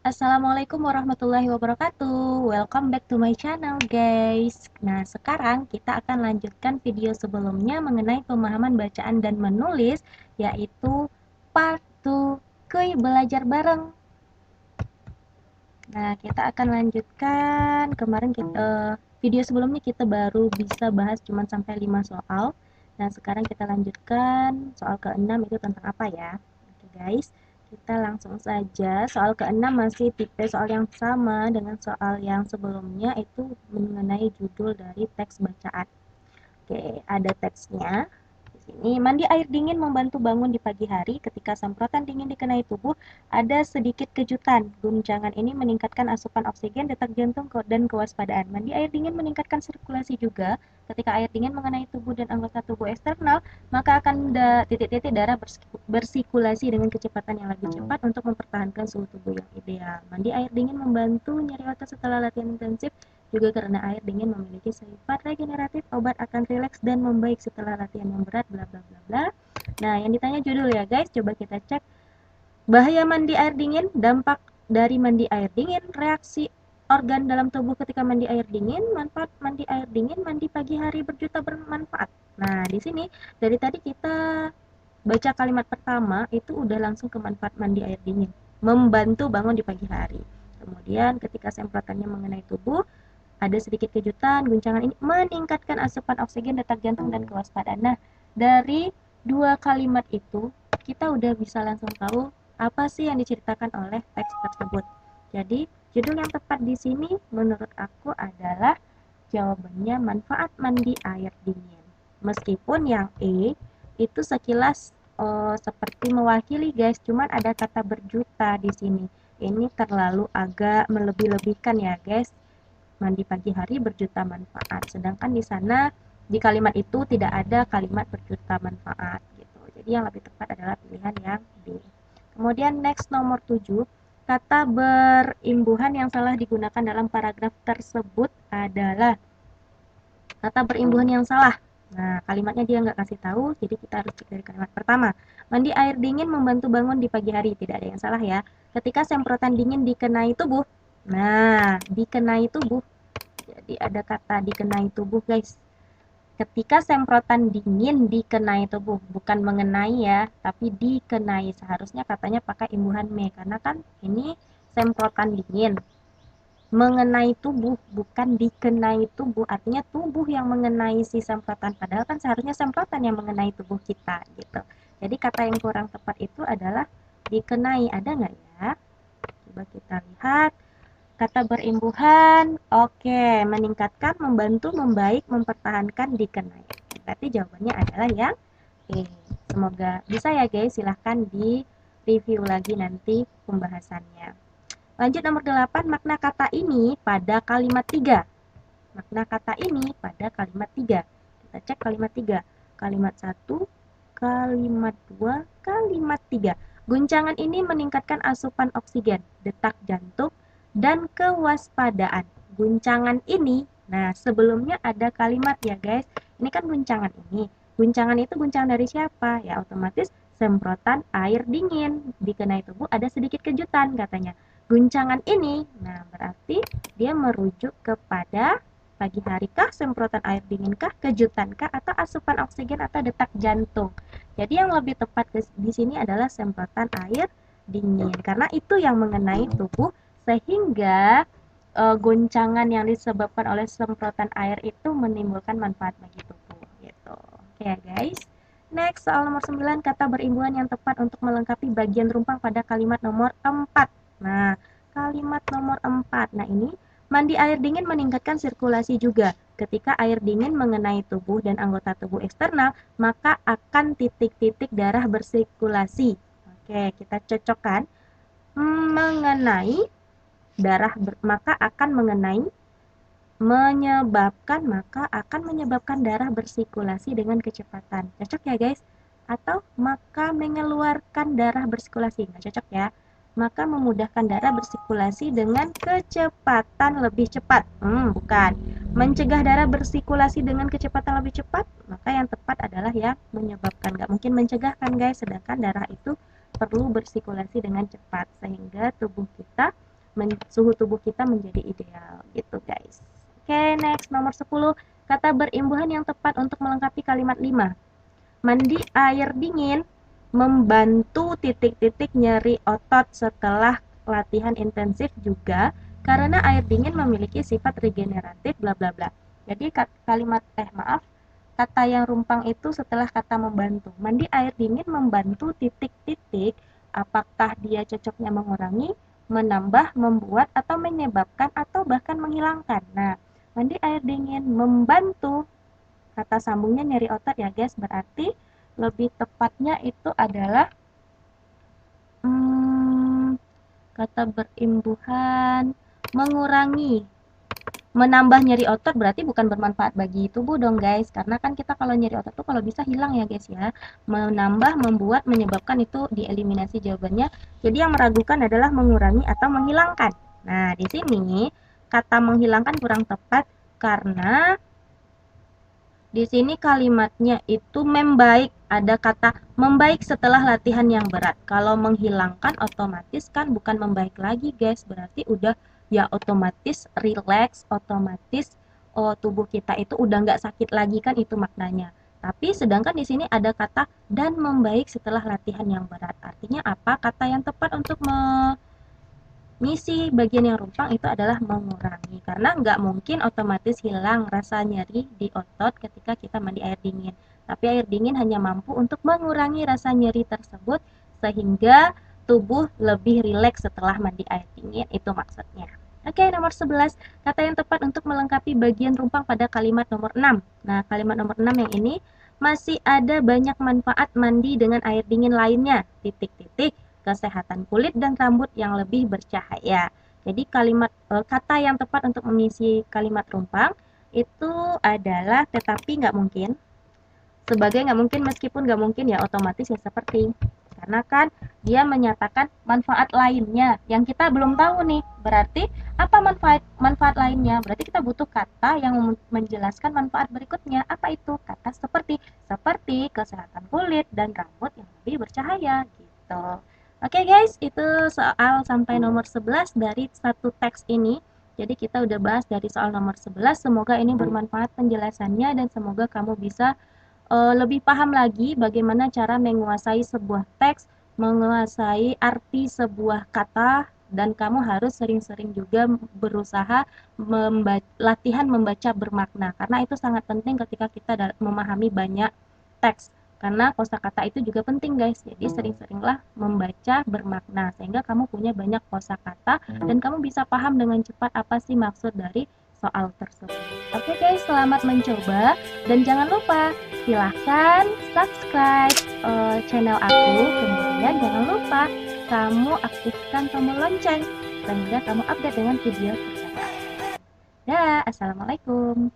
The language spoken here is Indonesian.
Assalamualaikum warahmatullahi wabarakatuh. Welcome back to my channel, guys. Nah, sekarang kita akan lanjutkan video sebelumnya mengenai pemahaman bacaan dan menulis, yaitu part 2, kuy belajar bareng. Nah, kita akan lanjutkan. Kemarin video sebelumnya kita baru bisa bahas cuma sampai 5 soal. Nah, sekarang kita lanjutkan soal ke-6 itu tentang apa ya? Oke, guys. Kita langsung saja. Soal ke-6 masih tipe soal yang sama dengan soal yang sebelumnya, itu mengenai judul dari teks bacaan. Oke, ada teksnya. Di sini, mandi air dingin membantu bangun di pagi hari. Ketika semprotan dingin dikenai tubuh, ada sedikit kejutan. Guncangan ini meningkatkan asupan oksigen, detak jantung, dan kewaspadaan. Mandi air dingin meningkatkan sirkulasi juga. Ketika air dingin mengenai tubuh dan anggota tubuh eksternal, maka akan titik-titik darah bersirkulasi dengan kecepatan yang lebih cepat untuk mempertahankan suhu tubuh yang ideal. Mandi air dingin membantu nyeri otot setelah latihan intensif, juga karena air dingin memiliki sifat regeneratif, obat akan rileks dan membaik setelah latihan yang berat, bla bla bla bla. Nah, yang ditanya judul ya guys, coba kita cek. Bahaya mandi air dingin, dampak dari mandi air dingin, reaksi organ dalam tubuh ketika mandi air dingin, manfaat mandi air dingin, mandi pagi hari berjuta bermanfaat. Nah, di sini dari tadi kita baca kalimat pertama itu udah langsung ke manfaat mandi air dingin, membantu bangun di pagi hari. Kemudian ketika semprotannya mengenai tubuh, ada sedikit kejutan, guncangan ini meningkatkan asupan oksigen, detak jantung, dan kewaspadaan. Nah, dari dua kalimat itu, kita udah bisa langsung tahu apa sih yang diceritakan oleh teks tersebut. Jadi, judul yang tepat di sini menurut aku adalah jawabannya manfaat mandi air dingin. Meskipun yang E itu sekilas seperti mewakili guys, cuman ada kata berjuta di sini. Ini terlalu agak melebih-lebihkan ya guys. Mandi pagi hari berjuta manfaat. Sedangkan di sana di kalimat itu tidak ada kalimat berjuta manfaat gitu. Jadi yang lebih tepat adalah pilihan yang B. Kemudian next nomor 7, kata berimbuhan yang salah digunakan dalam paragraf tersebut adalah kata berimbuhan yang salah. Nah, kalimatnya dia nggak kasih tahu, jadi kita harus cek dari kalimat pertama. Mandi air dingin membantu bangun di pagi hari. Tidak ada yang salah ya. Ketika semprotan dingin dikenai tubuh. Nah, dikenai tubuh. Jadi ada kata dikenai tubuh, guys. Ketika semprotan dingin dikenai tubuh, bukan mengenai ya, tapi dikenai. Seharusnya katanya pakai imbuhan me, karena kan ini semprotan dingin mengenai tubuh, bukan dikenai tubuh. Artinya tubuh yang mengenai si semprotan, padahal kan seharusnya semprotan yang mengenai tubuh kita gitu. Jadi kata yang kurang tepat itu adalah dikenai. Ada nggak ya? Coba kita lihat. Kata berimbuhan, oke, meningkatkan, membantu, membaik, mempertahankan, dikenai. Berarti jawabannya adalah yang E. Semoga bisa ya guys, silahkan di review lagi nanti pembahasannya. Lanjut nomor 8, makna kata ini pada kalimat 3. Makna kata ini pada kalimat 3. Kita cek kalimat 3. Kalimat 1, kalimat 2, kalimat 3. Guncangan ini meningkatkan asupan oksigen, detak jantung, dan kewaspadaan. Guncangan ini, nah sebelumnya ada kalimat ya guys. Ini kan guncangan ini. Guncangan itu guncangan dari siapa? Ya otomatis semprotan air dingin. Dikenai tubuh ada sedikit kejutan katanya. Guncangan ini, nah berarti dia merujuk kepada pagi hari kah, semprotan air dingin kah, kejutan kah, atau asupan oksigen atau detak jantung. Jadi yang lebih tepat di sini adalah semprotan air dingin, karena itu yang mengenai tubuh sehingga goncangan yang disebabkan oleh semprotan air itu menimbulkan manfaat bagi tubuh gitu. Oke ya guys. Next, soal nomor 9, kata berimbuhan yang tepat untuk melengkapi bagian rumpang pada kalimat nomor 4. Nah, kalimat nomor 4. Nah, ini mandi air dingin meningkatkan sirkulasi juga. Ketika air dingin mengenai tubuh dan anggota tubuh eksternal, maka akan titik-titik darah bersirkulasi. Oke, kita cocokkan. Mengenai darah maka akan mengenai menyebabkan maka akan menyebabkan darah bersirkulasi dengan kecepatan. Cocok ya guys? Atau maka mengeluarkan darah bersirkulasi. Nggak cocok ya? Maka memudahkan darah bersirkulasi dengan kecepatan lebih cepat. Bukan. Mencegah darah bersirkulasi dengan kecepatan lebih cepat, maka yang tepat adalah yang menyebabkan. Nggak mungkin mencegah kan guys, sedangkan darah itu perlu bersirkulasi dengan cepat sehingga tubuh kita suhu tubuh kita menjadi ideal gitu guys. Oke, next nomor 10. Kata berimbuhan yang tepat untuk melengkapi kalimat 5. Mandi air dingin membantu titik-titik nyeri otot setelah latihan intensif juga karena air dingin memiliki sifat regeneratif bla bla bla. Jadi kata yang rumpang itu setelah kata membantu. Mandi air dingin membantu titik-titik, apakah dia cocoknya mengurangi, menambah, membuat, atau menyebabkan, atau bahkan menghilangkan. Nah, mandi air dingin membantu, kata sambungnya nyeri otot ya guys, berarti lebih tepatnya itu adalah kata berimbuhan mengurangi. Menambah nyeri otot berarti bukan bermanfaat bagi tubuh dong guys, karena kan kita kalau nyeri otot tuh kalau bisa hilang ya guys ya. Menambah, membuat, menyebabkan itu dieliminasi jawabannya. Jadi yang meragukan adalah mengurangi atau menghilangkan. Nah, di sini kata menghilangkan kurang tepat karena di sini kalimatnya itu membaik, ada kata membaik setelah latihan yang berat. Kalau menghilangkan otomatis kan bukan membaik lagi guys, berarti udah ya otomatis relax, otomatis tubuh kita itu udah nggak sakit lagi kan itu maknanya. Tapi sedangkan di sini ada kata dan membaik setelah latihan yang berat. Artinya apa? Kata yang tepat untuk misi bagian yang rumpang itu adalah mengurangi, karena nggak mungkin otomatis hilang rasa nyeri di otot ketika kita mandi air dingin. Tapi air dingin hanya mampu untuk mengurangi rasa nyeri tersebut sehingga tubuh lebih rileks setelah mandi air dingin, itu maksudnya. Oke, nomor 11. Kata yang tepat untuk melengkapi bagian rumpang pada kalimat nomor 6. Nah, kalimat nomor 6 yang ini masih ada banyak manfaat mandi dengan air dingin lainnya. Titik-titik kesehatan kulit dan rambut yang lebih bercahaya. Jadi kata yang tepat untuk mengisi kalimat rumpang itu adalah tetapi nggak mungkin. Sebagai nggak mungkin meskipun nggak mungkin ya otomatis ya seperti. Karena kan dia menyatakan manfaat lainnya yang kita belum tahu nih. Berarti apa manfaat lainnya? Berarti kita butuh kata yang menjelaskan manfaat berikutnya. Apa itu? Kata seperti kesehatan kulit dan rambut yang lebih bercahaya gitu. Oke guys, itu soal sampai nomor 11 dari satu teks ini. Jadi kita udah bahas dari soal nomor 11. Semoga ini bermanfaat penjelasannya dan semoga kamu bisa lebih paham lagi bagaimana cara menguasai sebuah teks, menguasai arti sebuah kata, dan kamu harus sering-sering juga berusaha latihan membaca bermakna, karena itu sangat penting ketika kita memahami banyak teks. Karena kosakata itu juga penting guys, jadi sering-seringlah membaca bermakna sehingga kamu punya banyak kosakata dan kamu bisa paham dengan cepat apa sih maksud dari soal tersebut. Oke guys, selamat mencoba dan jangan lupa silahkan subscribe channel aku, kemudian jangan lupa kamu aktifkan tombol lonceng sehingga kamu update dengan video terbaru. Dah, assalamualaikum.